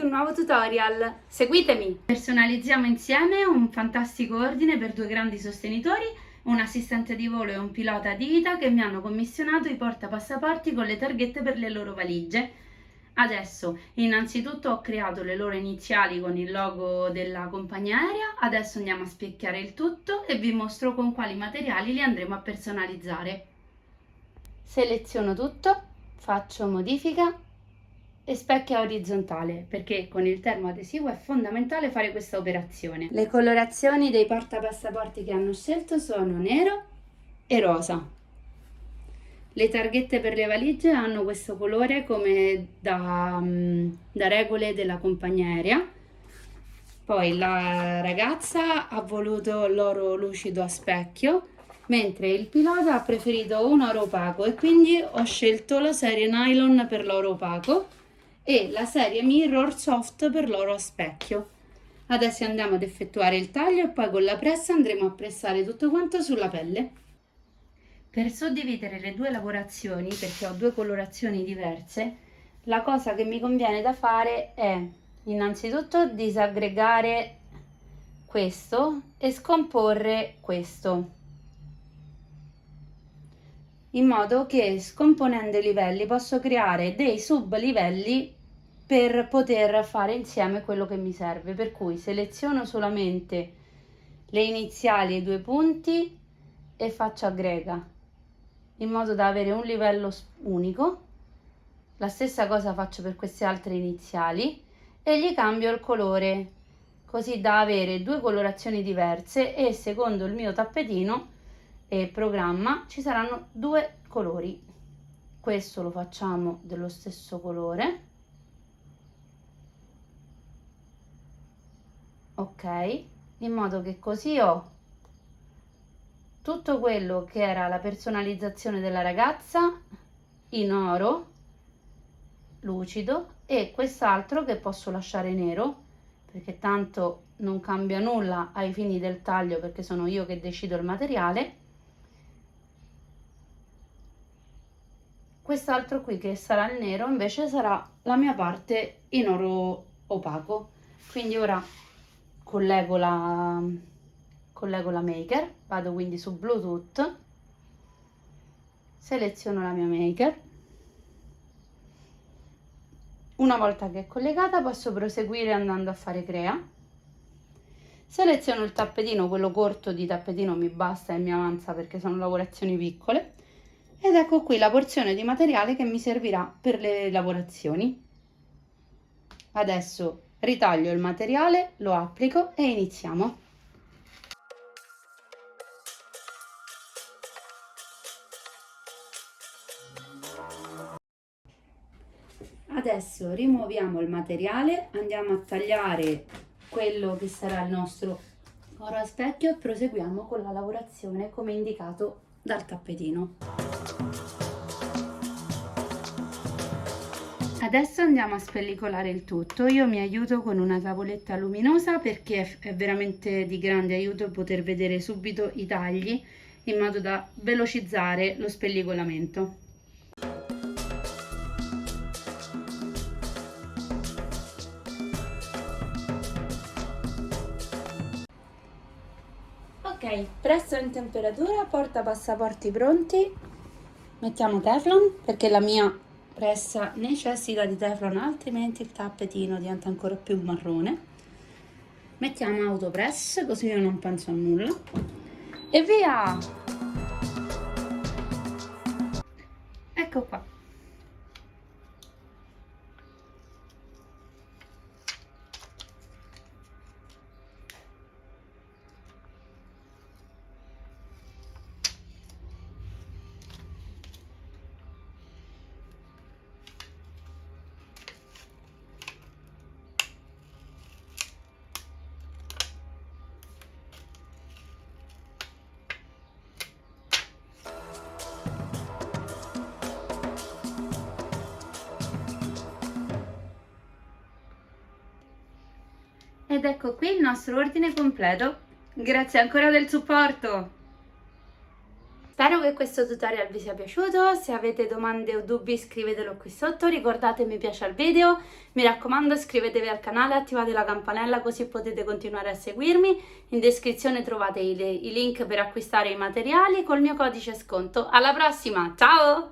ad un nuovo tutorial, seguitemi! Personalizziamo insieme un fantastico ordine per due grandi sostenitori, un assistente di volo e un pilota di vita che mi hanno commissionato i portapassaporti con le targhette per le loro valigie. Adesso, innanzitutto ho creato le loro iniziali con il logo della compagnia aerea, adesso andiamo a specchiare il tutto e vi mostro con quali materiali li andremo a personalizzare. Seleziono tutto, faccio modifica e specchia orizzontale, perché con il termoadesivo è fondamentale fare questa operazione. Le colorazioni dei portapassaporti che hanno scelto sono nero e rosa. Le targhette per le valigie hanno questo colore come da regole della compagnia aerea. Poi la ragazza ha voluto l'oro lucido a specchio, mentre il pilota ha preferito un oro opaco e quindi ho scelto la serie nylon per l'oro opaco e la serie mirror soft per l'oro a specchio. Adesso andiamo ad effettuare il taglio e poi con la pressa andremo a pressare tutto quanto sulla pelle. Per suddividere le due lavorazioni, perché ho due colorazioni diverse, la cosa che mi conviene da fare è innanzitutto disaggregare questo e scomporre questo, in modo che scomponendo i livelli posso creare dei sublivelli per poter fare insieme quello che mi serve, per cui seleziono solamente le iniziali e i due punti e faccio aggrega, in modo da avere un livello unico. La stessa cosa faccio per queste altre iniziali e gli cambio il colore, così da avere due colorazioni diverse e secondo il mio tappetino e programma ci saranno due colori. Questo lo facciamo dello stesso colore, ok, in modo che così ho tutto quello che era la personalizzazione della ragazza in oro lucido e quest'altro che posso lasciare nero, perché tanto non cambia nulla ai fini del taglio, perché sono io che decido il materiale. Quest'altro qui che sarà il nero invece sarà la mia parte in oro opaco. Quindi ora collego la maker, vado quindi su Bluetooth, seleziono la mia maker. Una volta che è collegata posso proseguire andando a fare crea. Seleziono il tappetino, quello corto di tappetino mi basta e mi avanza perché sono lavorazioni piccole. Ed ecco qui la porzione di materiale che mi servirà per le lavorazioni. Adesso ritaglio il materiale, lo applico e iniziamo. Adesso rimuoviamo il materiale, andiamo a tagliare quello che sarà il nostro oro a specchio e proseguiamo con la lavorazione come indicato dal tappetino. Adesso andiamo a spellicolare il tutto. Io mi aiuto con una tavoletta luminosa perché è veramente di grande aiuto poter vedere subito i tagli in modo da velocizzare lo spellicolamento. Ok, presto in temperatura, porta passaporti pronti. Mettiamo Teflon perché la mia pressa necessita di Teflon, altrimenti il tappetino diventa ancora più marrone. Mettiamo Autopress così io non penso a nulla. E via! Ecco qua. Ed ecco qui il nostro ordine completo. Grazie ancora del supporto! Spero che questo tutorial vi sia piaciuto, se avete domande o dubbi scrivetelo qui sotto, ricordate mi piace al video, mi raccomando iscrivetevi al canale, attivate la campanella così potete continuare a seguirmi, in descrizione trovate i link per acquistare i materiali col mio codice sconto. Alla prossima, ciao!